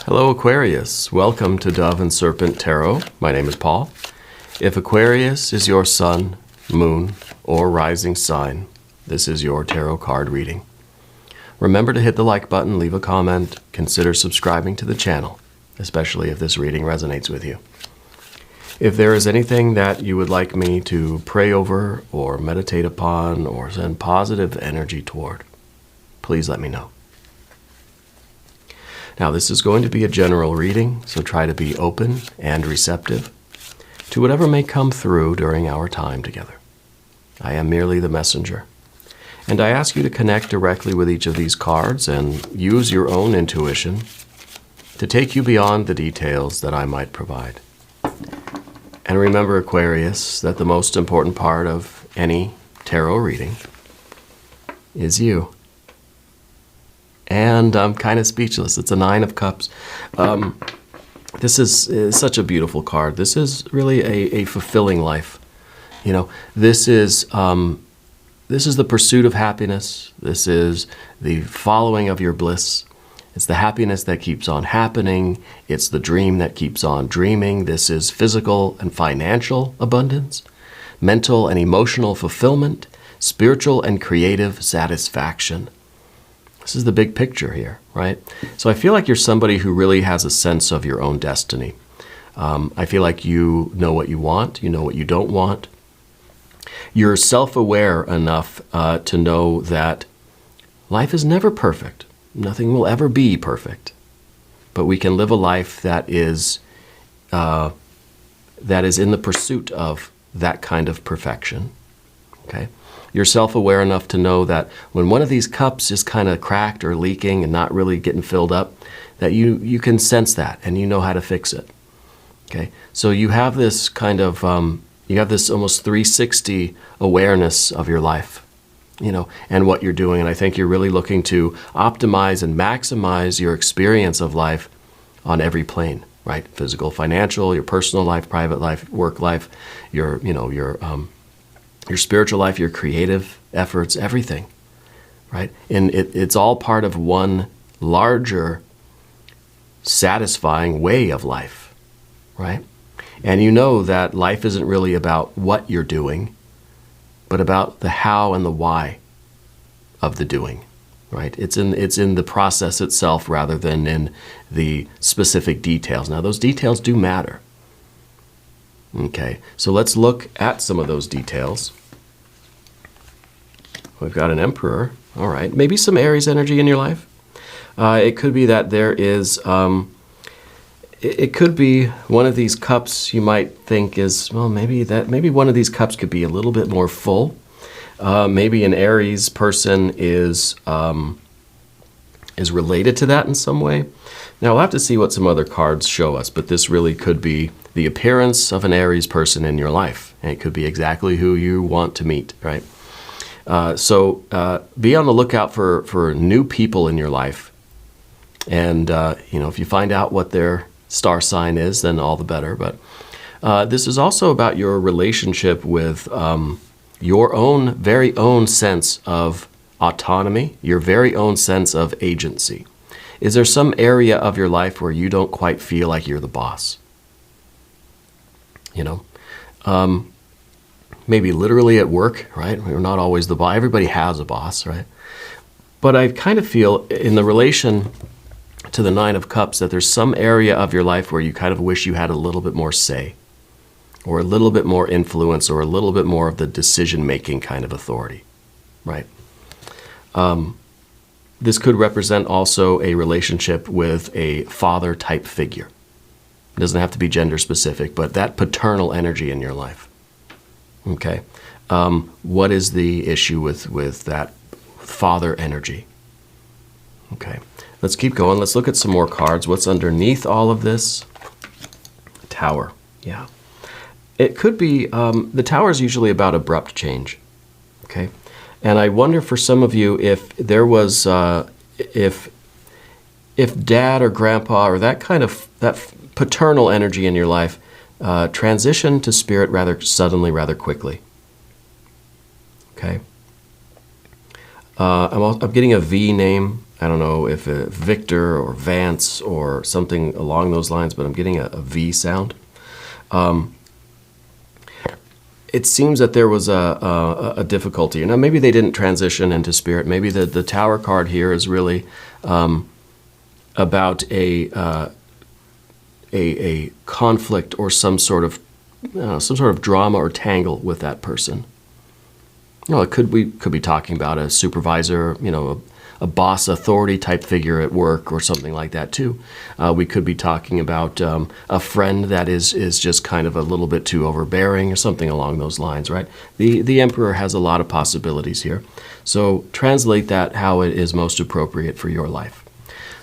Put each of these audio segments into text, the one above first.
Hello Aquarius, welcome to Dove and Serpent Tarot. My name is Paul. If Aquarius is your sun, moon, or rising sign, this is your tarot card reading. Remember to hit the like button, leave a comment, consider subscribing to the channel, especially if this reading resonates with you. If there is anything that you would like me to pray over or meditate upon or send positive energy toward, please let me know. Now, this is going to be a general reading, so try to be open and receptive to whatever may come through during our time together. I am merely the messenger, and I ask you to connect directly with each of these cards and use your own intuition to take you beyond the details that I might provide. And remember, Aquarius, that the most important part of any tarot reading is you. And I'm kind of speechless. It's a Nine of Cups. This is such a beautiful card. This is really a fulfilling life. You know, this is the pursuit of happiness. This is the following of your bliss. It's the happiness that keeps on happening. It's the dream that keeps on dreaming. This is physical and financial abundance, mental and emotional fulfillment, spiritual and creative satisfaction. This is the big picture here, right? So I feel like you're somebody who really has a sense of your own destiny. I feel like you know what you want, you know what you don't want. You're self-aware enough to know that life is never perfect. Nothing will ever be perfect. But we can live a life that is in the pursuit of that kind of perfection, okay? You're self-aware enough to know that when one of these cups is kind of cracked or leaking and not really getting filled up, that you can sense that and you know how to fix it. Okay, so you have this kind of you have this almost 360 awareness of your life, you know, and what you're doing. And I think you're really looking to optimize and maximize your experience of life on every plane, right? Physical, financial, your personal life, private life, work life, your spiritual life, your creative efforts, everything, right? And it's all part of one larger, satisfying way of life, right? And you know that life isn't really about what you're doing, but about the how and the why of the doing, right? It's in the process itself rather than in the specific details. Now, those details do matter. Okay, so let's look at some of those details. We've got an Emperor. All right, maybe some Aries energy in your life. It could be that there is, it could be one of these cups you might think is, well, maybe one of these cups could be a little bit more full. Maybe an Aries person is related to that in some way. Now, we'll have to see what some other cards show us, but this really could be the appearance of an Aries person in your life. And it could be exactly who you want to meet, right? So be on the lookout for new people in your life. And, if you find out what their star sign is, then all the better. But this is also about your relationship with your own very own sense of autonomy, your very own sense of agency. Is there some area of your life where you don't quite feel like you're the boss? Maybe literally at work, right? We're not always the boss. Everybody has a boss, right? But I kind of feel in the relation to the Nine of Cups that there's some area of your life where you kind of wish you had a little bit more say, or a little bit more influence, or a little bit more of the decision-making kind of authority, right? This could represent also a relationship with a father-type figure. It doesn't have to be gender-specific, but that paternal energy in your life. Okay. What is the issue with that father energy? Okay. Let's keep going. Let's look at some more cards. What's underneath all of this? Tower. Yeah. It could be, the Tower is usually about abrupt change. Okay. And I wonder for some of you if there was, if dad or grandpa or that kind of, that paternal energy in your life transition to spirit rather suddenly, rather quickly. Okay. I'm getting a V name I don't know if Victor or Vance or something along those lines, but I'm getting a V sound. It seems that there was a difficulty. Now, maybe they didn't transition into spirit. Maybe the Tower card here is really about a conflict or some sort of drama or tangle with that person. We could be talking about a supervisor, a boss authority type figure at work or something like that too. We could be talking about a friend that is just kind of a little bit too overbearing or something along those lines, right? The Emperor has a lot of possibilities here. So translate that how it is most appropriate for your life.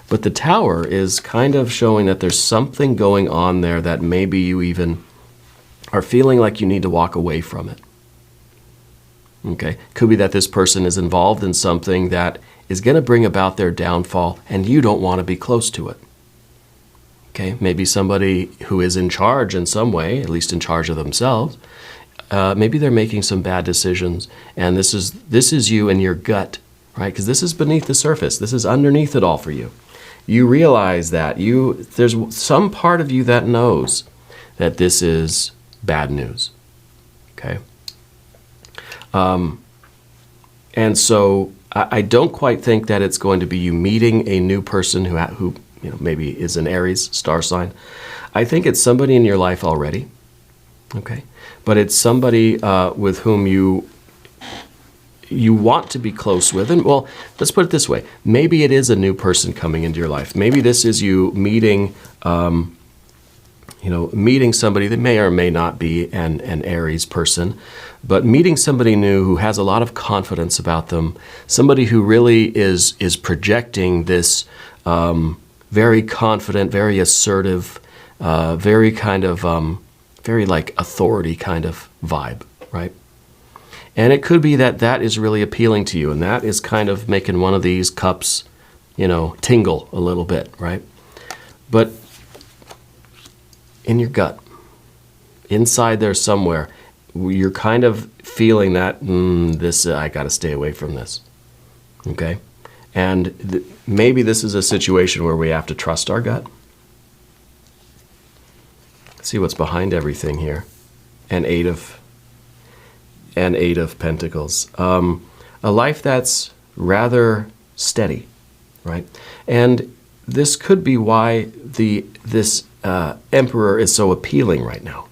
But the Tower is kind of showing that there's something going on there that maybe you even are feeling like you need to walk away from it. Okay, could be that this person is involved in something that is going to bring about their downfall and you don't want to be close to it. Okay, maybe somebody who is in charge in some way, at least in charge of themselves, maybe they're making some bad decisions, and this is you and your gut, right? Because this is beneath the surface. This is underneath it all for you. You realize that there's some part of you that knows that this is bad news. Okay. And so I don't quite think that it's going to be you meeting a new person who maybe is an Aries star sign. I think it's somebody in your life already, okay? But it's somebody with whom you want to be close with. And well, let's put it this way. Maybe it is a new person coming into your life. Maybe this is you meeting meeting somebody that may or may not be an Aries person, but meeting somebody new who has a lot of confidence about them, somebody who really is projecting this very confident, very assertive, very kind of, very like authority kind of vibe, right? And it could be that is really appealing to you, and that is kind of making one of these cups, tingle a little bit, right? But in your gut, inside there somewhere, you're kind of feeling that, I got to stay away from this, okay? And maybe this is a situation where we have to trust our gut. See what's behind everything here. An Eight of Pentacles. A life that's rather steady, right? And this could be why this Emperor is so appealing right now.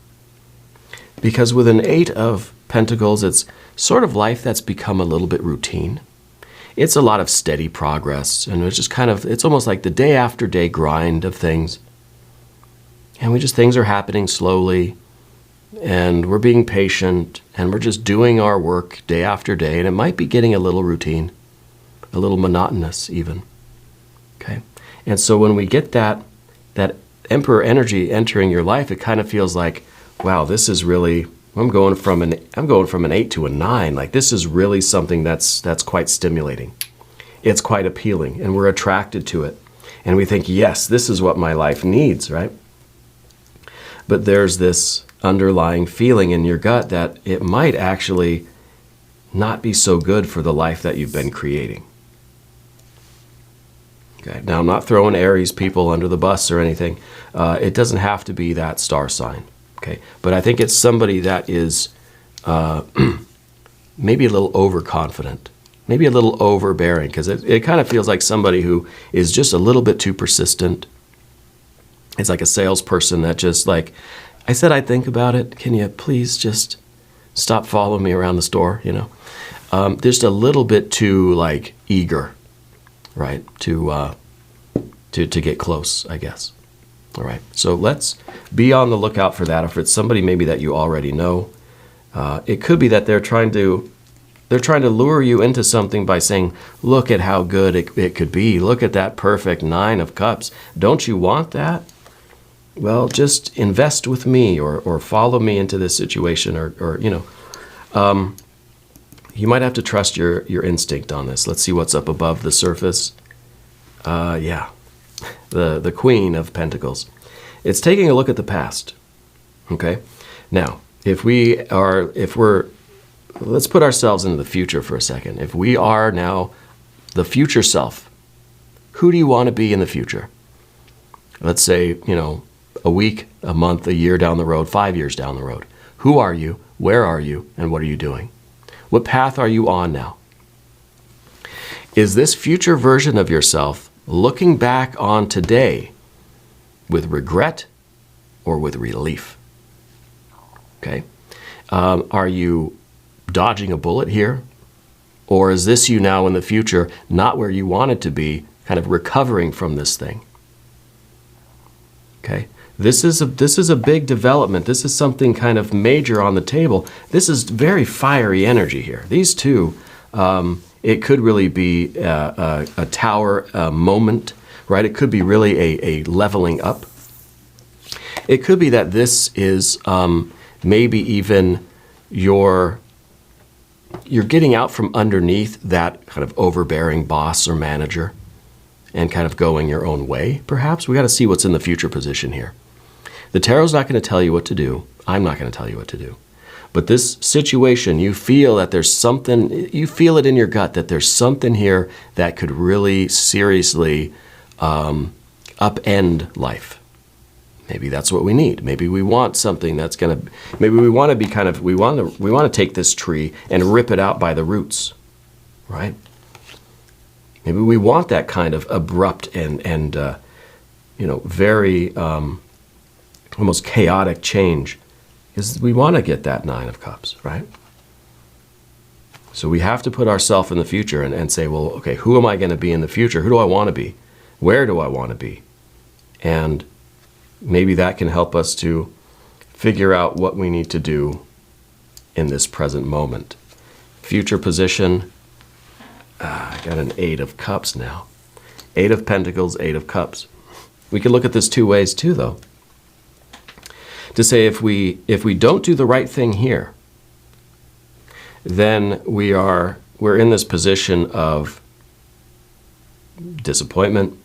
Because with an Eight of Pentacles, it's sort of life that's become a little bit routine. It's a lot of steady progress, and it's just it's almost like the day after day grind of things. And things are happening slowly, and we're being patient, and we're just doing our work day after day, and it might be getting a little routine, a little monotonous even. Okay? And so when we get that Emperor energy entering your life, it kind of feels like, wow, this is really, I'm going from an 8 to a 9. Like, this is really something that's quite stimulating. It's quite appealing, and we're attracted to it. And we think, yes, this is what my life needs, right? But there's this underlying feeling in your gut that it might actually not be so good for the life that you've been creating. Okay. Now, I'm not throwing Aries people under the bus or anything. It doesn't have to be that star sign. Okay, but I think it's somebody that is maybe a little overconfident, maybe a little overbearing, because it kind of feels like somebody who is just a little bit too persistent. It's like a salesperson that just like, I said I'd think about it. Can you please just stop following me around the store? Just a little bit too like eager, right? To get close, I guess. All right, so let's be on the lookout for that. If it's somebody maybe that you already know, it could be that they're trying to lure you into something by saying, look at how good it could be. Look at that perfect 9 of Cups. Don't you want that? Well, just invest with me or follow me into this situation or you might have to trust your instinct on this. Let's see what's up above the surface. The Queen of Pentacles. It's taking a look at the past. Okay? Now, let's put ourselves into the future for a second. If we are now the future self, Who do you want to be in the future? Let's say, a week, a month, a year down the road, 5 years down the road. Who are you? Where are you? And what are you doing? What path are you on now? Is this future version of yourself looking back on today with regret or with relief? Okay. Are you dodging a bullet here? Or is this you now in the future, not where you wanted to be, kind of recovering from this thing? Okay. This is a big development. This is something kind of major on the table. This is very fiery energy here. These two, it could really be a tower moment, right? It could be really a leveling up. It could be that this is maybe even you're getting out from underneath that kind of overbearing boss or manager and kind of going your own way, perhaps. We got to see what's in the future position here. The tarot's not going to tell you what to do. I'm not going to tell you what to do. But this situation, you feel that there's something, you feel it in your gut that there's something here that could really seriously upend life. Maybe that's what we need. Maybe we want something that's going to, maybe we want to be kind of, we want to take this tree and rip it out by the roots, right? Maybe we want that kind of abrupt and very almost chaotic change, because we want to get that Nine of Cups, right? So we have to put ourselves in the future and say, well, okay, who am I going to be in the future? Who do I want to be? Where do I want to be? And maybe that can help us to figure out what we need to do in this present moment. Future position, I got an Eight of Cups now. Eight of Pentacles, Eight of Cups. We can look at this two ways too, though. To say if we don't do the right thing here, then we're in this position of disappointment,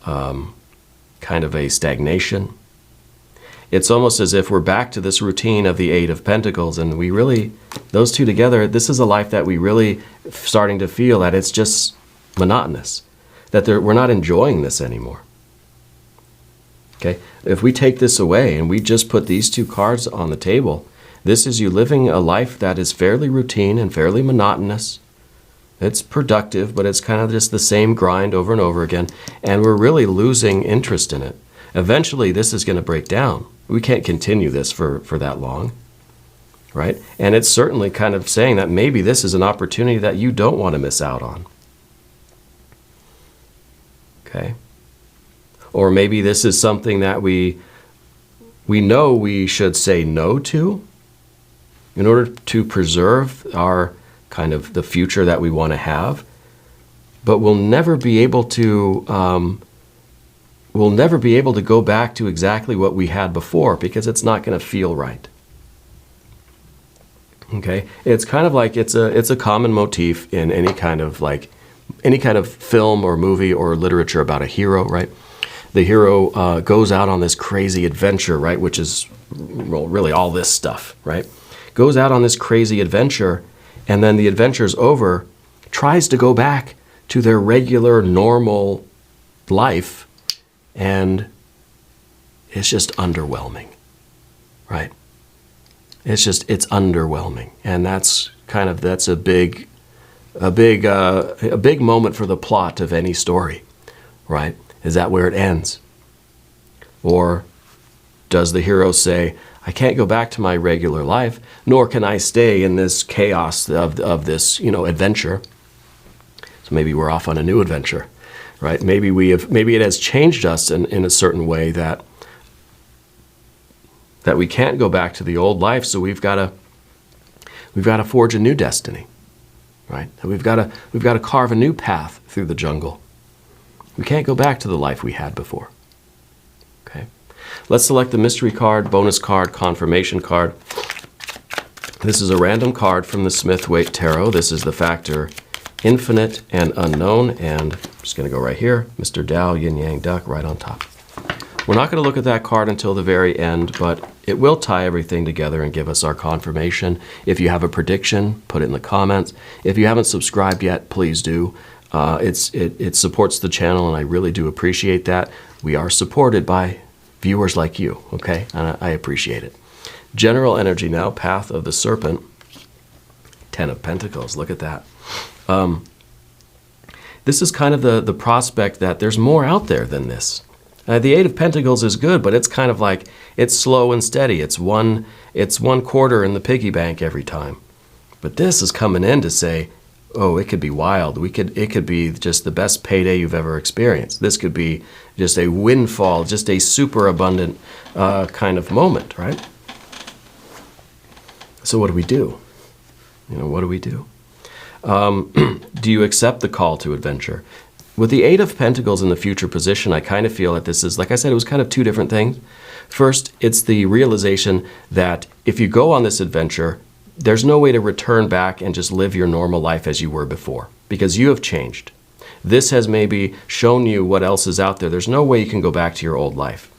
kind of a stagnation. It's almost as if we're back to this routine of the Eight of Pentacles, and we really, those two together, this is a life that we really starting to feel that it's just monotonous, that we're not enjoying this anymore. Okay, if we take this away and we just put these two cards on the table, this is you living a life that is fairly routine and fairly monotonous. It's productive, but it's kind of just the same grind over and over again, and we're really losing interest in it. Eventually, this is going to break down. We can't continue this for that long, right? And it's certainly kind of saying that maybe this is an opportunity that you don't want to miss out on. Okay? Or maybe this is something that we know we should say no to in order to preserve our kind of the future that we want to have, but we'll never be able to go back to exactly what we had before, because it's not going to feel right. Okay, it's kind of like it's a common motif in any kind of film or movie or literature about a hero, right? The hero goes out on this crazy adventure, right? Which is really all this stuff, right? Goes out on this crazy adventure, and then the adventure's over, tries to go back to their regular, normal life, and it's just underwhelming, right? It's underwhelming, and that's a big moment for the plot of any story, right? Is that where it ends? Or does the hero say, I can't go back to my regular life, nor can I stay in this chaos of this, adventure. So maybe we're off on a new adventure, right? Maybe it has changed us in a certain way that we can't go back to the old life, so we've got to forge a new destiny, right? And we've got to carve a new path through the jungle. We can't go back to the life we had before. Okay. Let's select the mystery card, bonus card, confirmation card. This is a random card from the Smith-Waite Tarot. This is the factor infinite and unknown, and I'm just going to go right here, Mr. Tao, Yin Yang Duck, right on top. We're not going to look at that card until the very end, but it will tie everything together and give us our confirmation. If you have a prediction, put it in the comments. If you haven't subscribed yet, please do. It supports the channel, and I really do appreciate that. We are supported by viewers like you, okay? And I appreciate it. General energy now, Path of the Serpent. 10 of Pentacles, look at that. This is kind of the prospect that there's more out there than this. The 8 of Pentacles is good, but it's kind of like, it's slow and steady. It's one quarter in the piggy bank every time. But this is coming in to say, oh, it could be wild. It could be just the best payday you've ever experienced. This could be just a windfall, just a super abundant kind of moment, right? So what do we do? What do we do? Do you accept the call to adventure? With the 8 of Pentacles in the future position, I kind of feel that this is, like I said, it was kind of two different things. First, it's the realization that if you go on this adventure, there's no way to return back and just live your normal life as you were before, because you have changed. This has maybe shown you what else is out there. There's no way you can go back to your old life.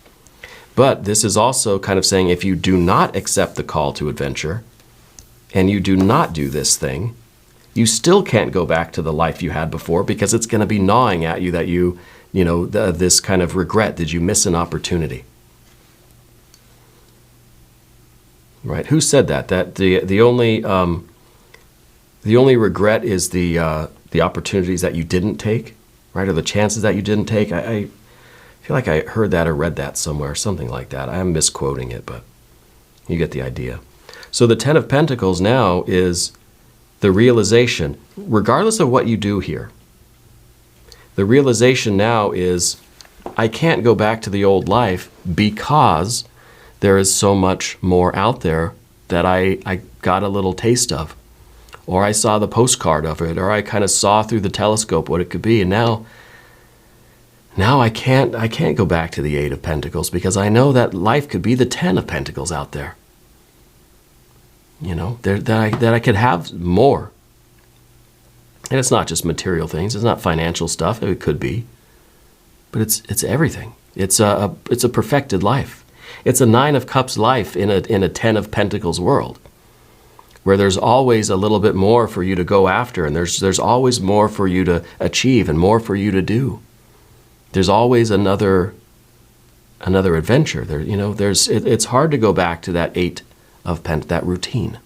But this is also kind of saying, if you do not accept the call to adventure and you do not do this thing, you still can't go back to the life you had before, because it's going to be gnawing at you that this kind of regret. Did you miss an opportunity? Right? Who said that? That the only regret is the opportunities that you didn't take, right? Or the chances that you didn't take. I feel like I heard that or read that somewhere, something like that. I am misquoting it, but you get the idea. So the 10 of Pentacles now is the realization, regardless of what you do here, the realization now is, I can't go back to the old life because there is so much more out there that I got a little taste of, or I saw the postcard of it, or I kind of saw through the telescope what it could be, and now I can't go back to the 8 of Pentacles, because I know that life could be the 10 of Pentacles out there. That I could have more. And it's not just material things. It's not financial stuff. It could be, but it's everything. It's a perfected life. It's a 9 of Cups life in a 10 of Pentacles world, where there's always a little bit more for you to go after, and there's always more for you to achieve and more for you to do. There's always another adventure. It's hard to go back to that 8 of that routine,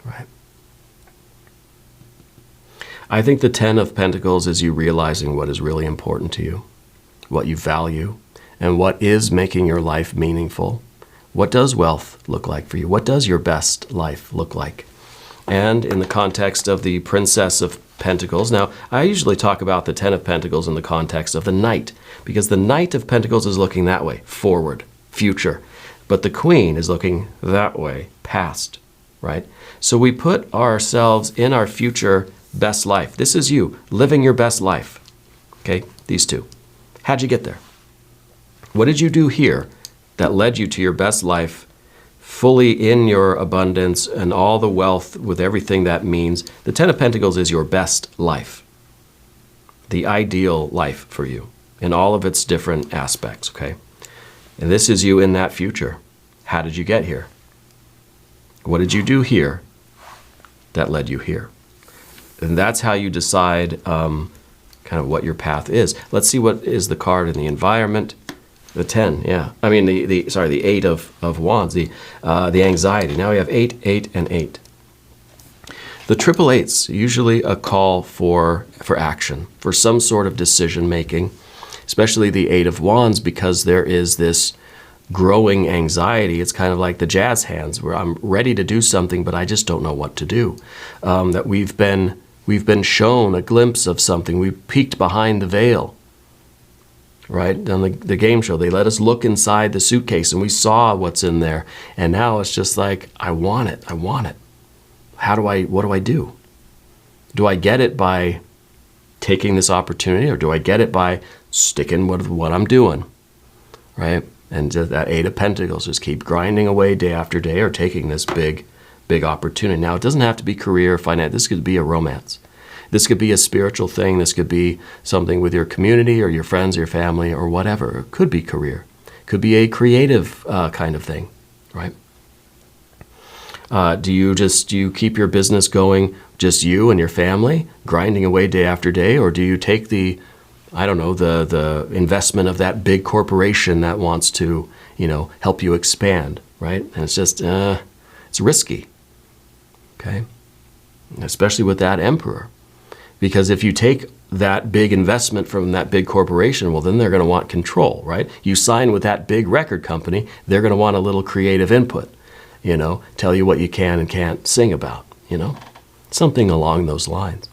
right? I think the 10 of Pentacles is you realizing what is really important to you, what you value, and what is making your life meaningful. What does wealth look like for you? What does your best life look like? And in the context of the Princess of Pentacles, now I usually talk about the 10 of Pentacles in the context of the Knight, because the Knight of Pentacles is looking that way, forward, future. But the Queen is looking that way, past, right? So we put ourselves in our future best life. This is you living your best life, okay? These two. How'd you get there? What did you do here that led you to your best life, fully in your abundance and all the wealth with everything that means? The 10 of Pentacles is your best life, the ideal life for you in all of its different aspects, okay? And this is you in that future. How did you get here? What did you do here that led you here? And that's how you decide kind of what your path is. Let's see what is the card in the environment. The 10, yeah. I mean, the 8 of Wands, the anxiety. Now we have 8, 8, and 8. The triple eights, usually a call for action, for some sort of decision making, especially the 8 of Wands, because there is this growing anxiety. It's kind of like the jazz hands, where I'm ready to do something, but I just don't know what to do. That we've been shown a glimpse of something. We peeked behind the veil, right? On the game show, they let us look inside the suitcase, and we saw what's in there. And now it's just like, I want it. I want it. What do I do? Do I get it by taking this opportunity, or do I get it by sticking with what I'm doing, right? And just that 8 of Pentacles, just keep grinding away day after day, or taking this big opportunity. Now, it doesn't have to be career, finance. This could be a romance. This could be a spiritual thing. This could be something with your community or your friends or your family or whatever. It could be career. It could be a creative kind of thing, right? Do you keep your business going Just you and your family grinding away day after day? Or do you take the investment of that big corporation that wants to, help you expand, right? And it's just, it's risky, okay? Especially with that emperor. Because if you take that big investment from that big corporation, well, then they're going to want control, right? You sign with that big record company, they're going to want a little creative input, tell you what you can and can't sing about, something along those lines.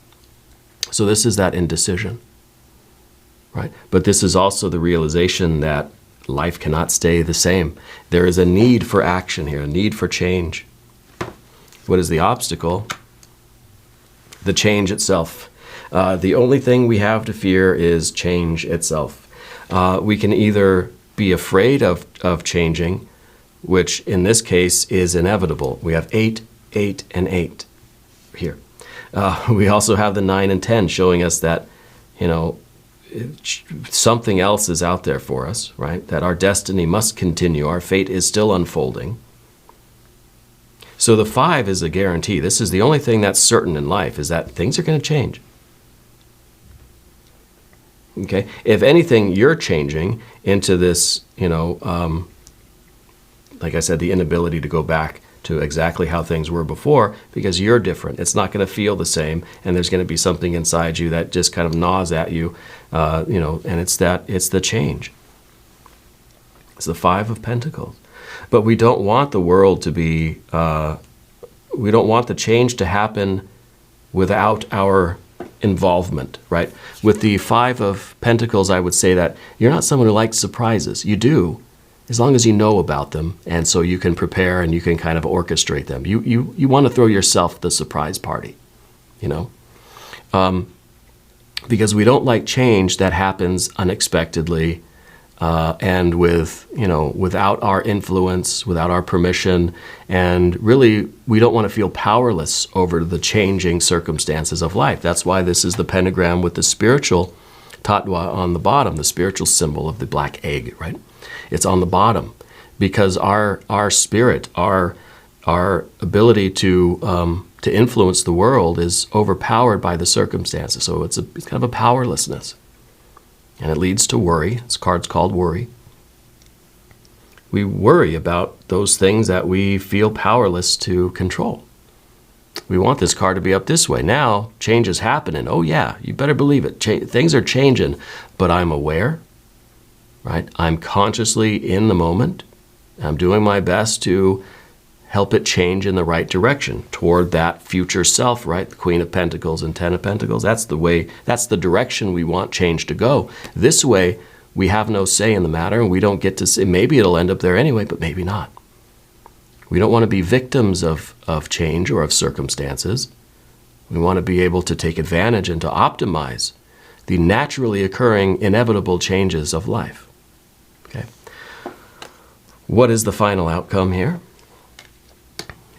So this is that indecision, right? But this is also the realization that life cannot stay the same. There is a need for action here, a need for change. What is the obstacle? The change itself. The only thing we have to fear is change itself. We can either be afraid of changing, which in this case is inevitable. We have 8, 8, and 8 here. We also have the 9 and 10 showing us that, something else is out there for us, right? That our destiny must continue. Our fate is still unfolding. So the 5 is a guarantee. This is the only thing that's certain in life, is that things are going to change. Okay? If anything, you're changing into this, like I said, the inability to go back to exactly how things were before, because you're different. It's not going to feel the same, and there's going to be something inside you that just kind of gnaws at you, and it's the change. It's the 5 of Pentacles. But we don't want the world to be, we don't want the change to happen without our involvement, right? With the 5 of Pentacles, I would say that you're not someone who likes surprises. You do, as long as you know about them, and so you can prepare and you can kind of orchestrate them. You want to throw yourself the surprise party, because we don't like change that happens unexpectedly, and without our influence, without our permission, and really we don't want to feel powerless over the changing circumstances of life. That's why this is the pentagram with the spiritual tatwa on the bottom, the spiritual symbol of the black egg, right? It's on the bottom because our spirit, our ability to influence the world is overpowered by the circumstances. So it's kind of a powerlessness. And it leads to worry. This card's called worry. We worry about those things that we feel powerless to control. We want this card to be up this way. Now, change is happening. Oh yeah, you better believe it. Things are changing, but I'm aware, right? I'm consciously in the moment. I'm doing my best to help it change in the right direction toward that future self, right? The Queen of Pentacles and 10 of Pentacles. That's the way, that's the direction we want change to go. This way, we have no say in the matter, and we don't get to say, maybe it'll end up there anyway, but maybe not. We don't want to be victims of change or of circumstances. We want to be able to take advantage and to optimize the naturally occurring inevitable changes of life. Okay. What is the final outcome here?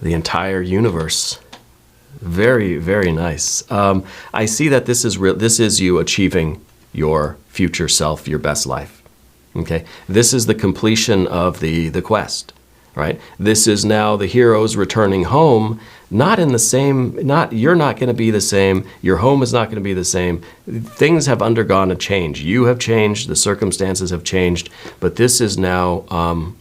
The entire universe. Very, very nice. I see that this is you achieving your future self, your best life. Okay, this is the completion of the quest, right? This is now the heroes returning home, not in the same. You're not going to be the same. Your home is not going to be the same. Things have undergone a change. You have changed. The circumstances have changed. But this is now.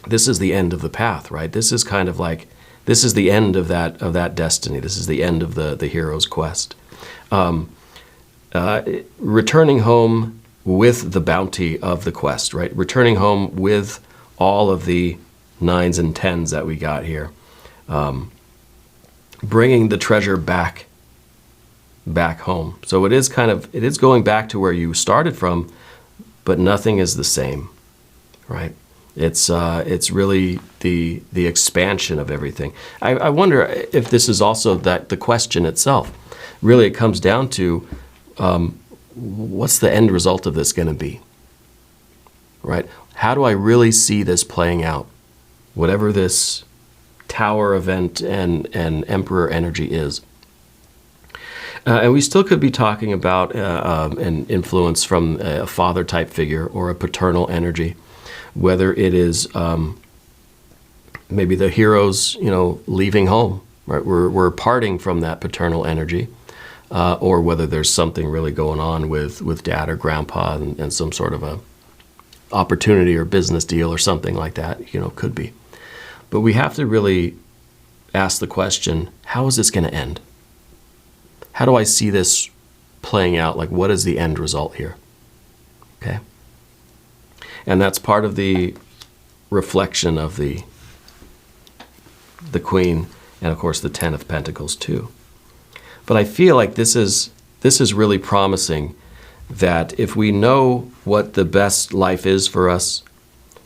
This is the end of the path, right? This is kind of like, this is the end of that destiny. This is the end of the hero's quest. Returning home with the bounty of the quest, right? Returning home with all of the 9s and 10s that we got here. Bringing the treasure back home. So it is going back to where you started from, but nothing is the same, right? It's really the expansion of everything. I wonder if this is also that the question itself. Really, it comes down to what's the end result of this going to be, right? How do I really see this playing out? Whatever this tower event and emperor energy is. And we still could be talking about an influence from a father-type figure or a paternal energy. Whether it is maybe the heroes, leaving home, right? We're parting from that paternal energy, or whether there's something really going on with dad or grandpa and some sort of a opportunity or business deal or something like that, could be. But we have to really ask the question, how is this going to end? How do I see this playing out? Like, what is the end result here? Okay. And that's part of the reflection of the Queen and, of course, the Ten of Pentacles too. But I feel like this is really promising, that if we know what the best life is for us,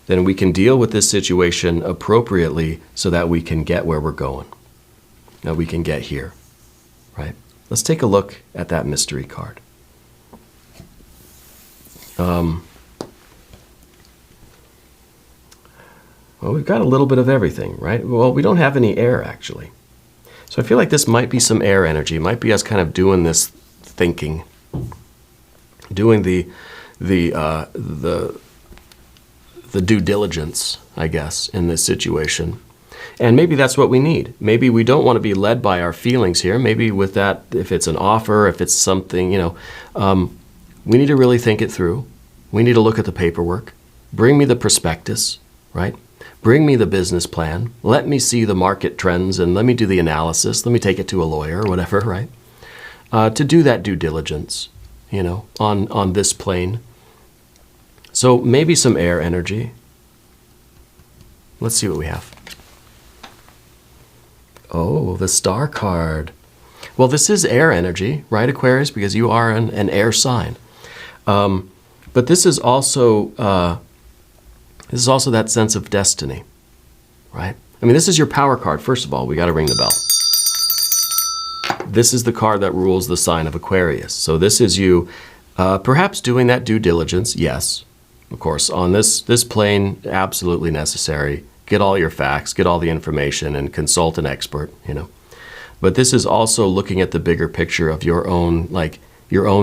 then we can deal with this situation appropriately so that we can get where we're going. That we can get here, right? Let's take a look at that mystery card. Well, we've got a little bit of everything, right? Well, we don't have any air, actually. So I feel like this might be some air energy. It might be us kind of doing this thinking, doing the due diligence, I guess, in this situation. And maybe that's what we need. Maybe we don't want to be led by our feelings here. Maybe with that, if it's an offer, if it's something, we need to really think it through. We need to look at the paperwork. Bring me the prospectus, right? Bring me the business plan. Let me see the market trends and let me do the analysis. Let me take it to a lawyer or whatever, right? To do that due diligence, on this plane. So maybe some air energy. Let's see what we have. Oh, the Star card. Well, this is air energy, right, Aquarius? Because you are an air sign. But this is also that sense of destiny, right? I mean, this is your power card. First of all, we got to ring the bell. This is the card that rules the sign of Aquarius. So this is you perhaps doing that due diligence, yes. Of course, on this plane, absolutely necessary. Get all your facts, get all the information, and consult an expert, But this is also looking at the bigger picture of your own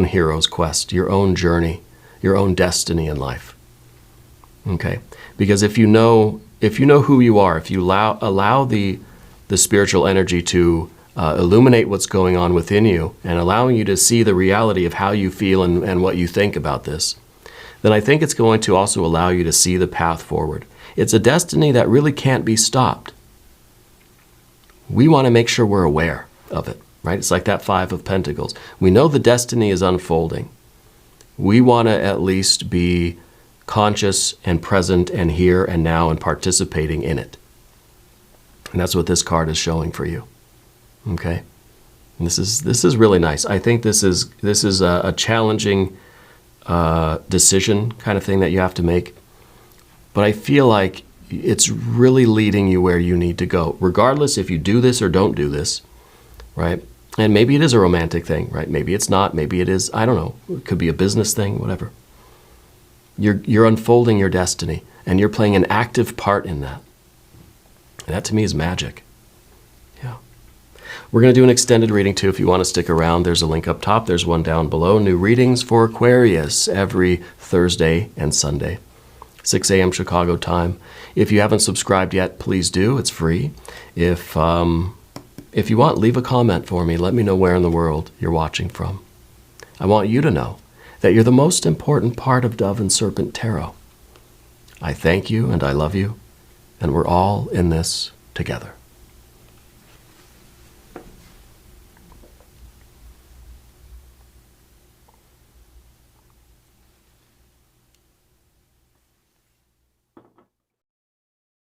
hero's quest, your own journey, your own destiny in life. Okay? Because if you know who you are, if you allow the spiritual energy to illuminate what's going on within you and allowing you to see the reality of how you feel and what you think about this, then I think it's going to also allow you to see the path forward. It's a destiny that really can't be stopped. We want to make sure we're aware of it, right? It's like that Five of Pentacles. We know the destiny is unfolding. We want to at least be conscious and present and here and now and participating in it. And that's what this card is showing for you. Okay? And this is really nice. I think this is a challenging decision kind of thing that you have to make. But I feel like it's really leading you where you need to go, regardless if you do this or don't do this, right? And maybe it is a romantic thing, right? Maybe it's not. Maybe it is. I don't know. It could be a business thing, whatever. You're unfolding your destiny, and you're playing an active part in that. And that to me is magic. Yeah. We're going to do an extended reading too. If you want to stick around, there's a link up top. There's one down below. New readings for Aquarius every Thursday and Sunday, 6 a.m. Chicago time. If you haven't subscribed yet, please do. It's free. If you want, leave a comment for me. Let me know where in the world you're watching from. I want you to know that you're the most important part of Dove and Serpent Tarot. I thank you and I love you, and we're all in this together.